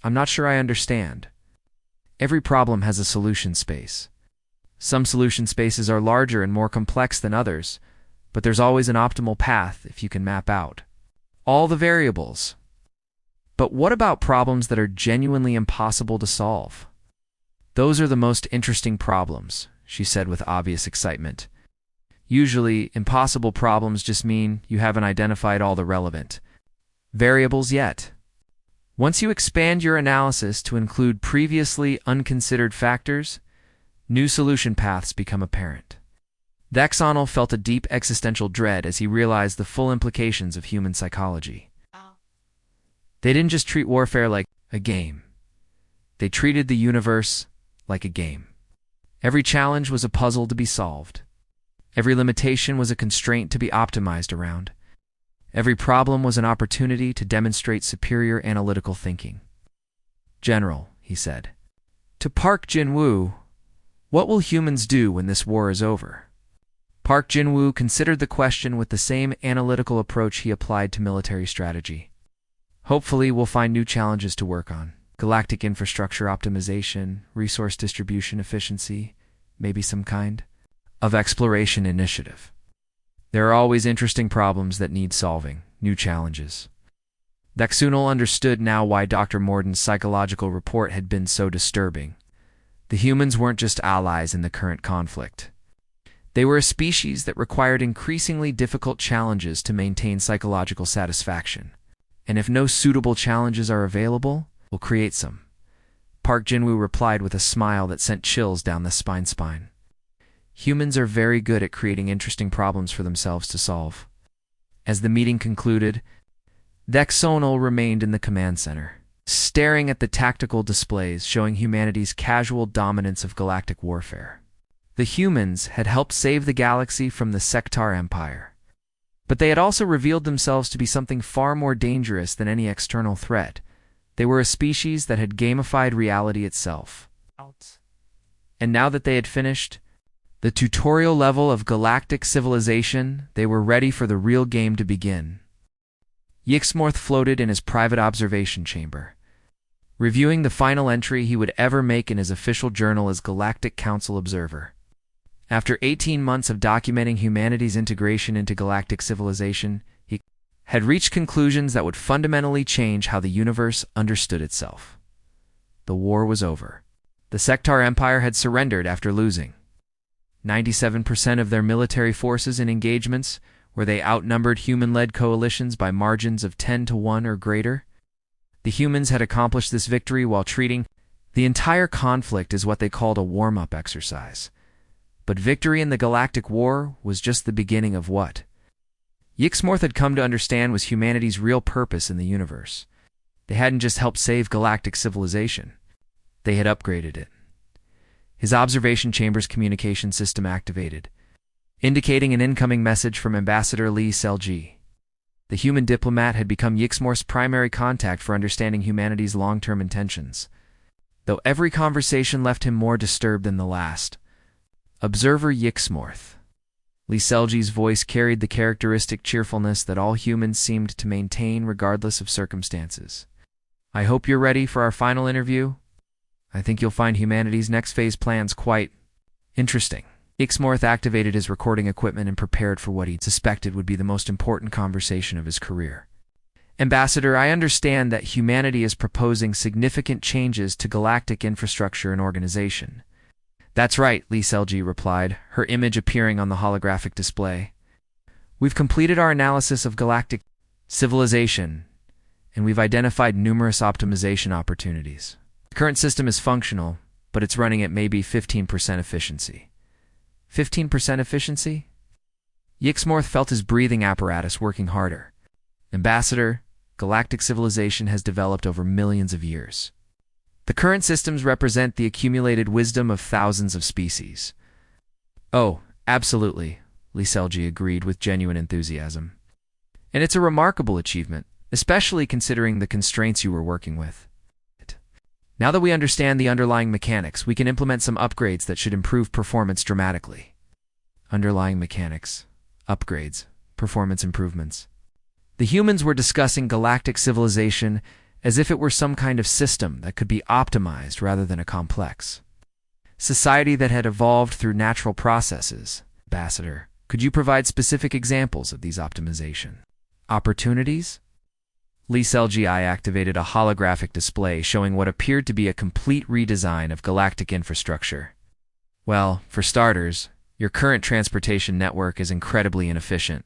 I'm not sure I understand. Every problem has a solution space. Some solution spaces are larger and more complex than others, but there's always an optimal path if you can map out all the variables. But what about problems that are genuinely impossible to solve? Those are the most interesting problems, she said with obvious excitement. Usually, impossible problems just mean you haven't identified all the relevant variables yet. Once you expand your analysis to include previously unconsidered factors, new solution paths become apparent. Dexenol felt a deep existential dread as he realized the full implications of human psychology. They didn't just treat warfare like a game. They treated the universe like a game. Every challenge was a puzzle to be solved. Every limitation was a constraint to be optimized around. Every problem was an opportunity to demonstrate superior analytical thinking. General, he said, to Park Jin-woo, what will humans do when this war is over? Park Jin-woo considered the question with the same analytical approach he applied to military strategy. Hopefully, we'll find new challenges to work on. Galactic infrastructure optimization, resource distribution efficiency, maybe some kind of exploration initiative. There are always interesting problems that need solving, new challenges. Dexenol understood now why Dr. Morden's psychological report had been so disturbing. The humans weren't just allies in the current conflict. They were a species that required increasingly difficult challenges to maintain psychological satisfaction. And if no suitable challenges are available, we'll create some. Park Jin-woo replied with a smile that sent chills down the spine. Humans are very good at creating interesting problems for themselves to solve. As the meeting concluded, Dexenol remained in the command center, staring at the tactical displays showing humanity's casual dominance of galactic warfare. The humans had helped save the galaxy from the Sectar Empire. But they had also revealed themselves to be something far more dangerous than any external threat. They were a species that had gamified reality itself. And now that they had finished the tutorial level of galactic civilization, they were ready for the real game to begin. Yixmorth floated in his private observation chamber, reviewing the final entry he would ever make in his official journal as Galactic Council Observer. After 18 months of documenting humanity's integration into galactic civilization, he had reached conclusions that would fundamentally change how the universe understood itself. The war was over. The Sectar Empire had surrendered after losing 97% of their military forces in engagements where they outnumbered human-led coalitions by margins of 10 to 1 or greater. The humans had accomplished this victory while treating the entire conflict as what they called a warm-up exercise. But victory in the galactic war was just the beginning of what Yixmorth had come to understand was humanity's real purpose in the universe. They hadn't just helped save galactic civilization. They had upgraded it. His observation chamber's communication system activated, indicating an incoming message from Ambassador Lee Selji. The human diplomat had become Yixmorth's primary contact for understanding humanity's long-term intentions, though every conversation left him more disturbed than the last. Observer Yixmorth. Lee Selji's voice carried the characteristic cheerfulness that all humans seemed to maintain regardless of circumstances. I hope you're ready for our final interview. I think you'll find humanity's next phase plans quite interesting. Yixmorth activated his recording equipment and prepared for what he suspected would be the most important conversation of his career. Ambassador, I understand that humanity is proposing significant changes to galactic infrastructure and organization. That's right, Lee Selji replied, her image appearing on the holographic display. We've completed our analysis of galactic civilization, and we've identified numerous optimization opportunities. The current system is functional, but it's running at maybe 15% efficiency. 15% efficiency? Yixmorth felt his breathing apparatus working harder. Ambassador, galactic civilization has developed over millions of years. The current systems represent the accumulated wisdom of thousands of species. Oh, absolutely, Lee Selji agreed with genuine enthusiasm. And it's a remarkable achievement, especially considering the constraints you were working with. Now that we understand the underlying mechanics, we can implement some upgrades that should improve performance dramatically. Underlying mechanics, upgrades, performance improvements. The humans were discussing galactic civilization as if it were some kind of system that could be optimized rather than a complex society that had evolved through natural processes. Ambassador, could you provide specific examples of these optimization opportunities? Lee Selji activated a holographic display showing what appeared to be a complete redesign of galactic infrastructure. Well, for starters, your current transportation network is incredibly inefficient.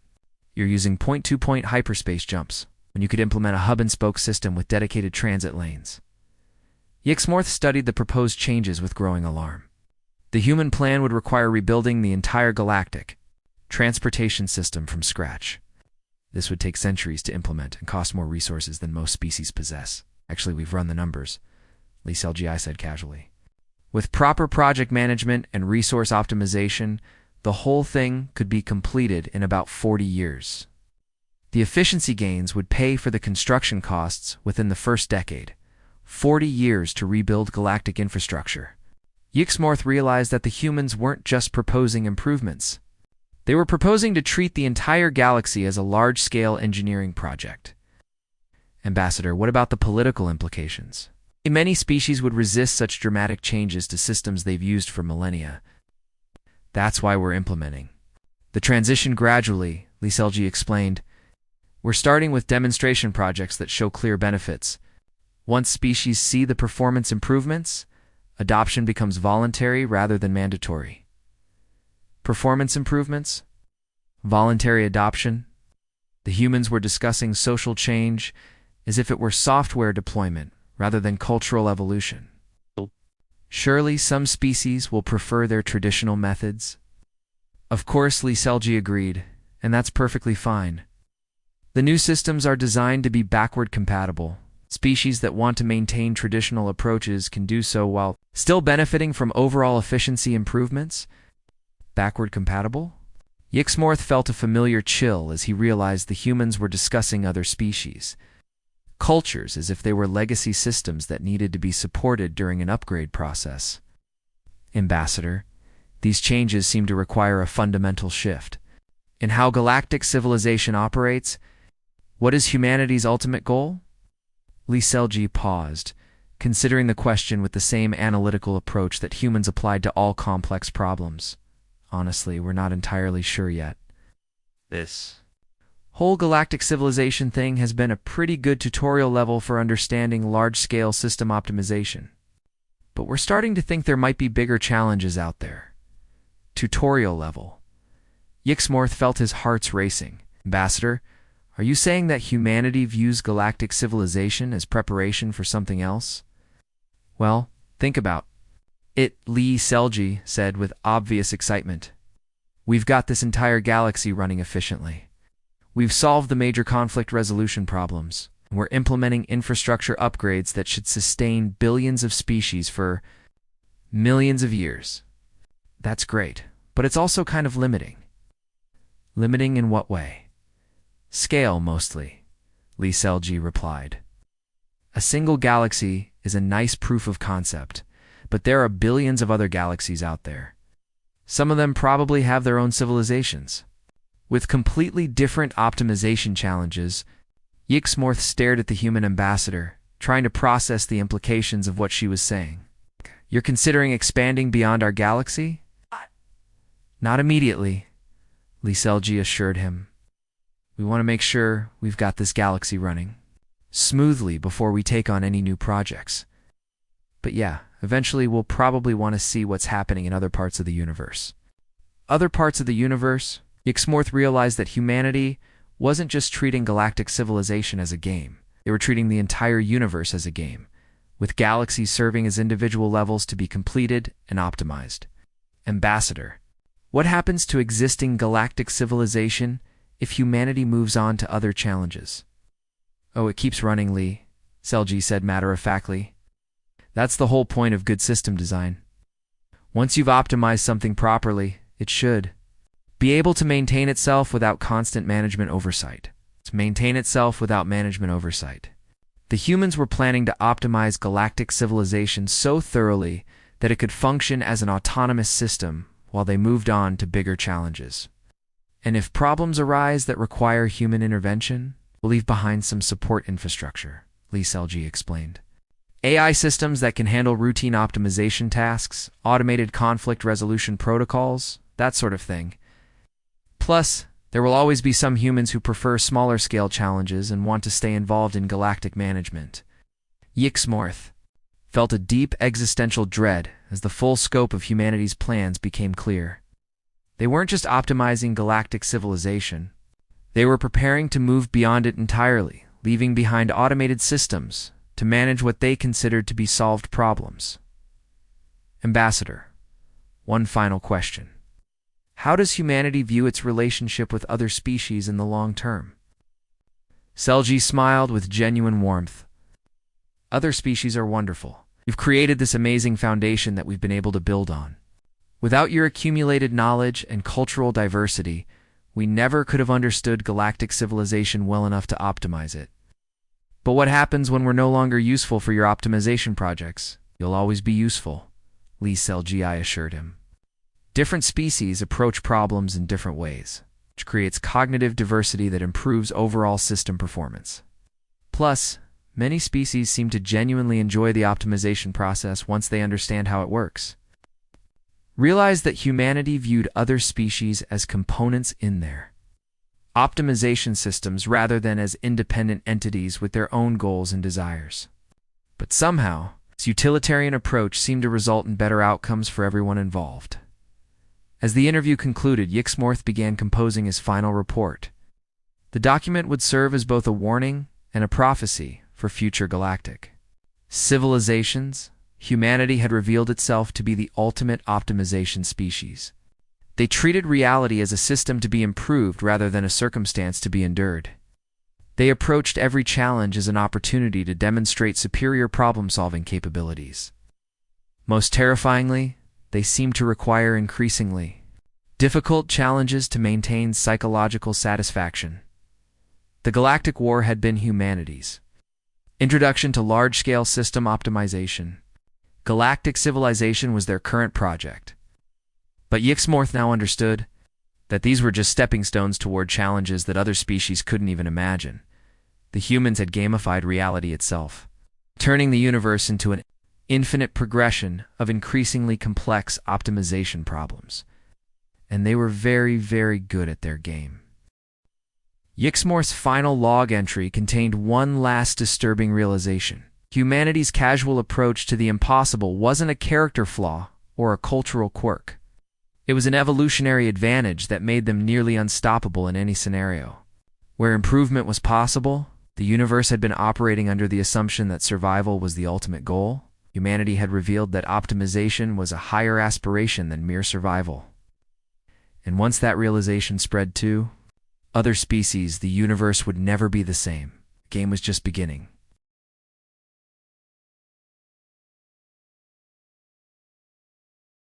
You're using point-to-point hyperspace jumps when you could implement a hub-and-spoke system with dedicated transit lanes. Yixmorth studied the proposed changes with growing alarm. The human plan would require rebuilding the entire galactic transportation system from scratch. This would take centuries to implement and cost more resources than most species possess. Actually, we've run the numbers, Lee Selji said casually. With proper project management and resource optimization, the whole thing could be completed in about 40 years. The efficiency gains would pay for the construction costs within the first decade. 40 years to rebuild galactic infrastructure. Yixmorth realized that the humans weren't just proposing improvements. They were proposing to treat the entire galaxy as a large-scale engineering project. Ambassador, what about the political implications? Many species would resist such dramatic changes to systems they've used for millennia. That's why we're implementing the transition gradually, Lee Selji explained. We're starting with demonstration projects that show clear benefits. Once species see the performance improvements, adoption becomes voluntary rather than mandatory. Performance improvements? Voluntary adoption? The humans were discussing social change as if it were software deployment rather than cultural evolution. Surely some species will prefer their traditional methods. Of course, Lee Selji agreed, and that's perfectly fine. The new systems are designed to be backward compatible. Species that want to maintain traditional approaches can do so while still benefiting from overall efficiency improvements. Backward compatible? Yixmorth felt a familiar chill as he realized the humans were discussing other species. Cultures, as if they were legacy systems that needed to be supported during an upgrade process. Ambassador, these changes seem to require a fundamental shift. In how galactic civilization operates, what is humanity's ultimate goal? Lee Selji paused, considering the question with the same analytical approach that humans applied to all complex problems. Honestly, we're not entirely sure yet. This whole galactic civilization thing has been a pretty good tutorial level for understanding large-scale system optimization. But we're starting to think there might be bigger challenges out there. Tutorial level. Yixmorth felt his heart's racing. Ambassador, are you saying that humanity views galactic civilization as preparation for something else? Well, think about it, Lee Selji said with obvious excitement. We've got this entire galaxy running efficiently. We've solved the major conflict resolution problems, and we're implementing infrastructure upgrades that should sustain billions of species for millions of years. That's great, but it's also kind of limiting. Limiting in what way? Scale, mostly, Lee Selji replied. A single galaxy is a nice proof of concept, but there are billions of other galaxies out there. Some of them probably have their own civilizations. With completely different optimization challenges, Yixmorth stared at the human ambassador, trying to process the implications of what she was saying. You're considering expanding beyond our galaxy? Not immediately, Lee Selji assured him. We want to make sure we've got this galaxy running smoothly before we take on any new projects. But yeah, eventually we'll probably want to see what's happening in other parts of the universe. Other parts of the universe? Yixmorth realized that humanity wasn't just treating galactic civilization as a game. They were treating the entire universe as a game, with galaxies serving as individual levels to be completed and optimized. Ambassador, what happens to existing galactic civilization if humanity moves on to other challenges? Oh, it keeps running, Lee, Selji said matter-of-factly. That's the whole point of good system design. Once you've optimized something properly, it should be able to maintain itself without constant management oversight. Maintain itself without management oversight. The humans were planning to optimize galactic civilization so thoroughly that it could function as an autonomous system while they moved on to bigger challenges. And if problems arise that require human intervention, we'll leave behind some support infrastructure, Lee Selji explained. AI systems that can handle routine optimization tasks, automated conflict resolution protocols, that sort of thing. Plus, there will always be some humans who prefer smaller-scale challenges and want to stay involved in galactic management. Yixmorth felt a deep existential dread as the full scope of humanity's plans became clear. They weren't just optimizing galactic civilization. They were preparing to move beyond it entirely, leaving behind automated systems to manage what they considered to be solved problems. Ambassador, one final question. How does humanity view its relationship with other species in the long term? Selji smiled with genuine warmth. Other species are wonderful. You've created this amazing foundation that we've been able to build on. Without your accumulated knowledge and cultural diversity, we never could have understood galactic civilization well enough to optimize it. But what happens when we're no longer useful for your optimization projects? You'll always be useful, Lee Selji assured him. Different species approach problems in different ways, which creates cognitive diversity that improves overall system performance. Plus, many species seem to genuinely enjoy the optimization process once they understand how it works. Realize that humanity viewed other species as components in their optimization systems rather than as independent entities with their own goals and desires. But somehow, this utilitarian approach seemed to result in better outcomes for everyone involved. As the interview concluded, Yixmorth began composing his final report. The document would serve as both a warning and a prophecy for future galactic civilizations. Humanity had revealed itself to be the ultimate optimization species. They treated reality as a system to be improved rather than a circumstance to be endured. They approached every challenge as an opportunity to demonstrate superior problem-solving capabilities. Most terrifyingly, they seemed to require increasingly Difficult challenges to maintain psychological satisfaction. The Galactic War had been humanity's introduction to large-scale system optimization. Galactic civilization was their current project. But Yxmorth now understood that these were just stepping stones toward challenges that other species couldn't even imagine. The humans had gamified reality itself, turning the universe into an infinite progression of increasingly complex optimization problems. And they were very, very good at their game. Yxmorth's final log entry contained one last disturbing realization. Humanity's casual approach to the impossible wasn't a character flaw or a cultural quirk. It was an evolutionary advantage that made them nearly unstoppable in any scenario. Where improvement was possible, the universe had been operating under the assumption that survival was the ultimate goal. Humanity had revealed that optimization was a higher aspiration than mere survival. And once that realization spread to other species, the universe would never be the same. The game was just beginning.